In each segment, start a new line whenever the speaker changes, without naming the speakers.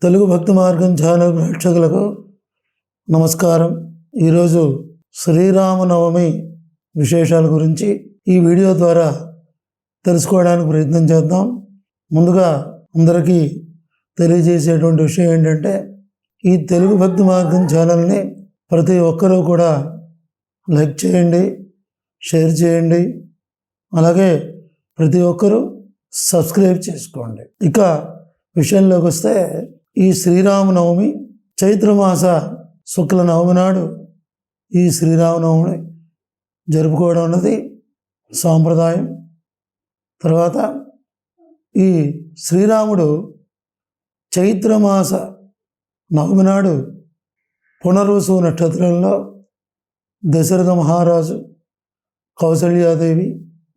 తెలుగు భక్తి మార్గం ఛానల్ ప్రేక్షకులకు నమస్కారం. ఈరోజు శ్రీరామనవమి విశేషాల గురించి ఈ వీడియో ద్వారా తెలుసుకోవడానికి ప్రయత్నం చేద్దాం. ముందుగా అందరికీ తెలియజేసేటువంటి విషయం ఏంటంటే, ఈ తెలుగు భక్తి మార్గం ఛానల్ని ప్రతి ఒక్కరూ కూడా లైక్ చేయండి, షేర్ చేయండి, అలాగే ప్రతి ఒక్కరూ సబ్స్క్రైబ్ చేసుకోండి. ఇక విషయంలోకి వస్తే, ఈ శ్రీరామనవమి చైత్రమాస శుక్ల నవమి నాడు ఈ శ్రీరామనవమిని జరుపుకోవడం అన్నది సాంప్రదాయం. తర్వాత ఈ శ్రీరాముడు చైత్రమాస నవమి నాడు పునర్వసు నక్షత్రంలో దశరథ మహారాజు కౌసల్యాదేవి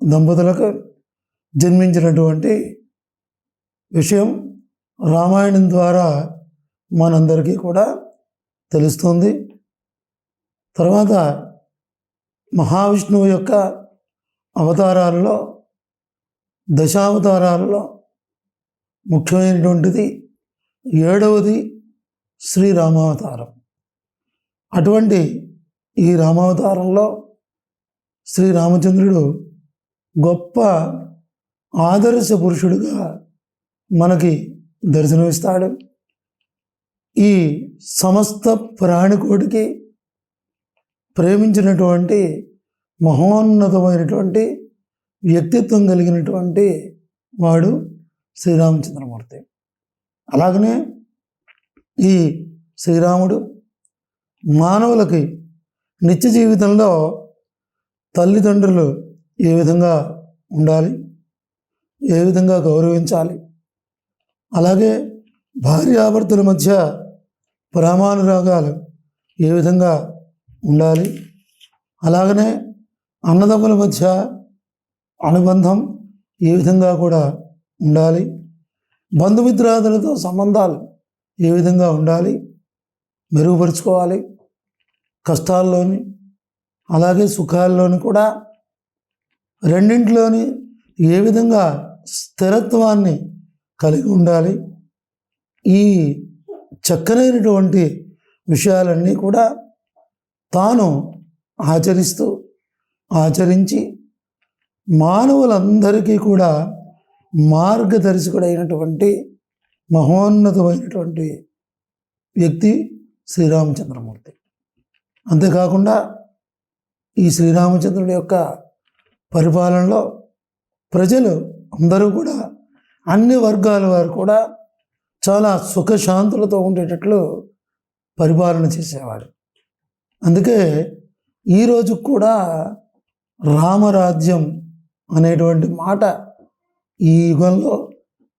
దంపతులకు జన్మించినటువంటి విషయం రామాయణం ద్వారా మనందరికీ కూడా తెలుస్తుంది. తర్వాత మహావిష్ణువు యొక్క అవతారాలలో దశావతారాలలో ముఖ్యమైనటువంటిది 7వది శ్రీరామావతారం. అటువంటి ఈ రామావతారంలో శ్రీరామచంద్రుడు గొప్ప ఆదర్శ పురుషుడిగా మనకి దర్శనమిస్తాడు. ఈ సమస్త ప్రాణికోటికి ప్రేమించినటువంటి మహోన్నతమైనటువంటి వ్యక్తిత్వం కలిగినటువంటి వాడు శ్రీరామచంద్రమూర్తి. అలాగనే ఈ శ్రీరాముడు మానవులకి నిత్య జీవితంలో తల్లిదండ్రులు ఏ విధంగా ఉండాలి, ఏ విధంగా గౌరవించాలి, అలాగే భార్యాభర్తల మధ్య ప్రేమానురాగాలు ఏ విధంగా ఉండాలి, అలాగనే అన్నదమ్ముల మధ్య అనుబంధం ఏ విధంగా కూడా ఉండాలి, బంధుమిత్రాదులతో సంబంధాలు ఏ విధంగా ఉండాలి, మెరుగుపరుచుకోవాలి, కష్టాల్లోని అలాగే సుఖాల్లోని కూడా రెండింటిలోని ఏ విధంగా స్థిరత్వాన్ని కలిగి ఉండాలి. ఈ చక్కనైనటువంటి విషయాలన్నీ కూడా తాను ఆచరించి మానవులందరికీ కూడా మార్గదర్శకుడైనటువంటి మహోన్నతమైనటువంటి వ్యక్తి శ్రీరామచంద్రమూర్తి. అంతేకాకుండా ఈ శ్రీరామచంద్రుడి యొక్క పరిపాలనలో ప్రజలు అందరూ కూడా అన్ని వర్గాల వారు కూడా చాలా సుఖశాంతులతో ఉండేటట్లు పరిపాలన చేసేవాడు. అందుకే ఈరోజు కూడా రామరాజ్యం అనేటువంటి మాట ఈ యుగంలో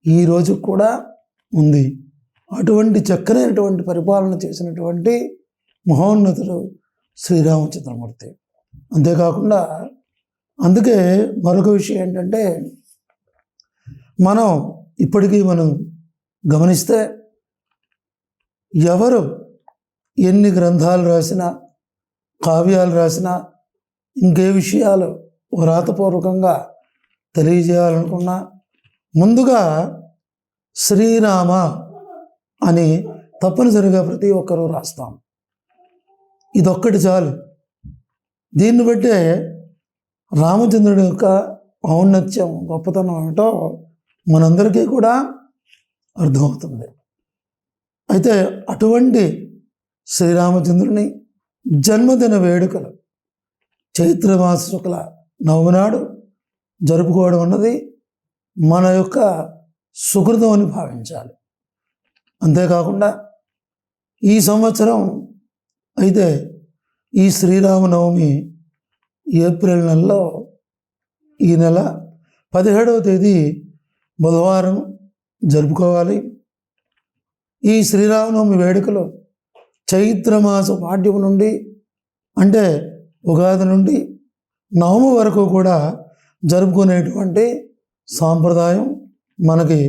ఈరోజు కూడా ఉంది. అటువంటి చక్కనైనటువంటి పరిపాలన చేసినటువంటి మహోన్నతుడు శ్రీరామచంద్రమూర్తి. అంతేకాకుండా అందుకే మరొక విషయం ఏంటంటే, ఇప్పటికీ మనం గమనిస్తే ఎవరు ఎన్ని గ్రంథాలు రాసినా, కావ్యాలు రాసినా, ఇంకే విషయాలు వ్రాతపూర్వకంగా తెలియజేయాలనుకున్నా ముందుగా శ్రీరామ అని తప్పనిసరిగా ప్రతి ఒక్కరూ రాస్తాం. ఇదొక్కటి చాలు. దీన్ని బట్టే రామచంద్రుడి యొక్క ఔన్నత్యం, గొప్పతనం ఏమిటో మనందరికీ కూడా అర్థమవుతుంది. అయితే అటువంటి శ్రీరామచంద్రుని జన్మదిన వేడుకలు చైత్రమాస శుక్ల నవమి నాడు జరుపుకోవడం అన్నది మన యొక్క సుకృతం అని భావించాలి. అంతేకాకుండా ఈ సంవత్సరం అయితే ఈ శ్రీరామనవమి ఏప్రిల్ నెలలో ఈ నెల 17వ తేదీ బుధవారం జరుపుకోవాలి. ఈ శ్రీరామనవమి వేడుకలు చైత్రమాస పాడ్యము నుండి, అంటే ఉగాది నుండి నవమి వరకు కూడా జరుపుకునేటువంటి సాంప్రదాయం మనకి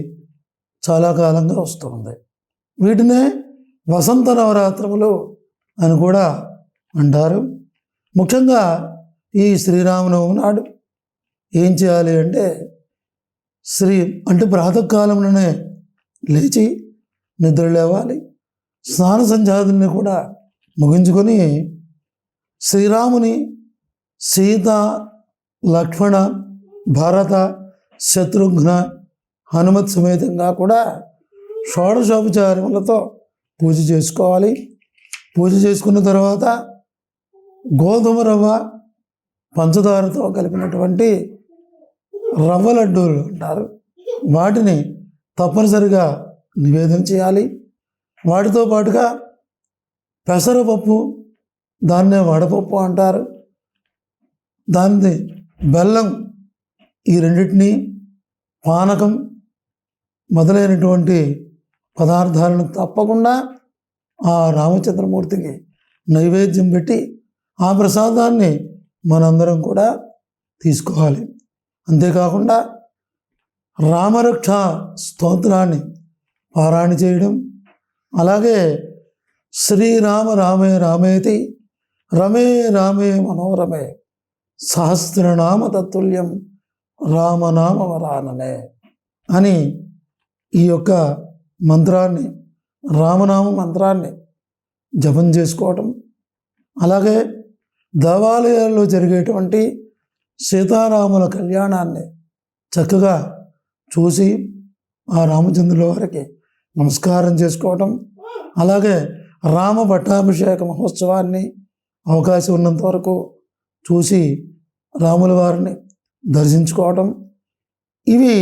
చాలా కాలంగా వస్తుంది. వీటినే వసంత నవరాత్రములు అని కూడా అంటారు. ముఖ్యంగా ఈ శ్రీరామనవమి నాడు ఏం చేయాలి అంటే, అంటే ప్రాతకాలంలోనే లేచి నిద్ర లేవాలి, స్నాన సంధ్యాదుల్ని కూడా ముగించుకొని శ్రీరాముని, సీత, లక్ష్మణ, భరత, శత్రుఘ్న, హనుమత్ సమేతంగా కూడా షోడశోపచారములతో పూజ చేసుకోవాలి. పూజ చేసుకున్న తర్వాత గోధుమ రవ్వ, పంచదారతో కలిపినటువంటి రవ్వ లడ్డూలు అంటారు, వాటిని తప్పనిసరిగా నివేదన చేయాలి. వాటితో పాటుగా పెసరపప్పు, దాన్నే వడపప్పు అంటారు, దాన్ని బెల్లం, ఈ రెండింటినీ, పానకం మొదలైనటువంటి పదార్థాలను తప్పకుండా ఆ రామచంద్రమూర్తికి నైవేద్యం పెట్టి ఆ ప్రసాదాన్ని మనందరం కూడా తీసుకోవాలి. అంతేకాకుండా రామరక్ష స్తోత్రాన్ని పారాయణ చేయడం, అలాగే శ్రీరామ రామే రామేతి రమే రామే మనోరమే సహస్రనామ తత్తుల్యం రామనామ వరాననే అని ఈ యొక్క మంత్రాన్ని, రామనామ మంత్రాన్ని జపం చేసుకోవటం, అలాగే దేవాలయాల్లో జరిగేటువంటి సీతారాముల కళ్యాణాన్ని చక్కగా చూసి ఆ రామచంద్రుల వారికి నమస్కారం చేసుకోవటం, అలాగే రామ పట్టాభిషేక మహోత్సవాన్ని అవకాశం ఉన్నంత వరకు చూసి రాముల వారిని దర్శించుకోవటం, ఇవి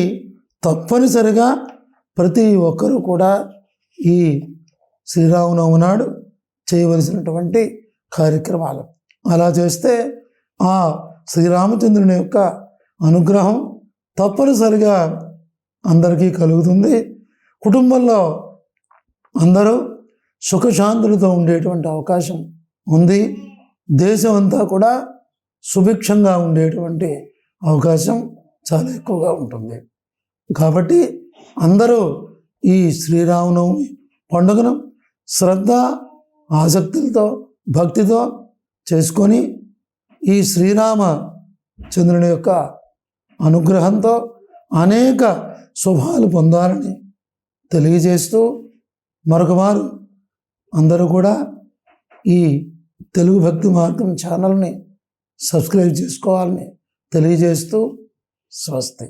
తప్పనిసరిగా ప్రతి ఒక్కరూ కూడా ఈ శ్రీరామనవమి నాడు చేయవలసినటువంటి కార్యక్రమాలు. అలా చేస్తే ఆ శ్రీరామచంద్రుని యొక్క అనుగ్రహం తప్పనిసరిగా అందరికీ కలుగుతుంది. కుటుంబంలో అందరూ సుఖశాంతులతో ఉండేటువంటి అవకాశం ఉంది. దేశం అంతా కూడా సుభిక్షంగా ఉండేటువంటి అవకాశం చాలా ఎక్కువగా ఉంటుంది. కాబట్టి అందరూ ఈ శ్రీరామనవమి పండుగను శ్రద్ధ, ఆసక్తులతో, భక్తితో చేసుకొని ఈ శ్రీరామచంద్రుని యొక్క అనుగ్రహంతో అనేక శుభాలు పొందాలని తెలియజేస్తూ మరొకమారు అందరూ కూడా ఈ తెలుగు భక్తి మార్గం ఛానల్ని సబ్స్క్రైబ్ చేసుకోవాలని తెలియజేస్తూ స్వస్తి.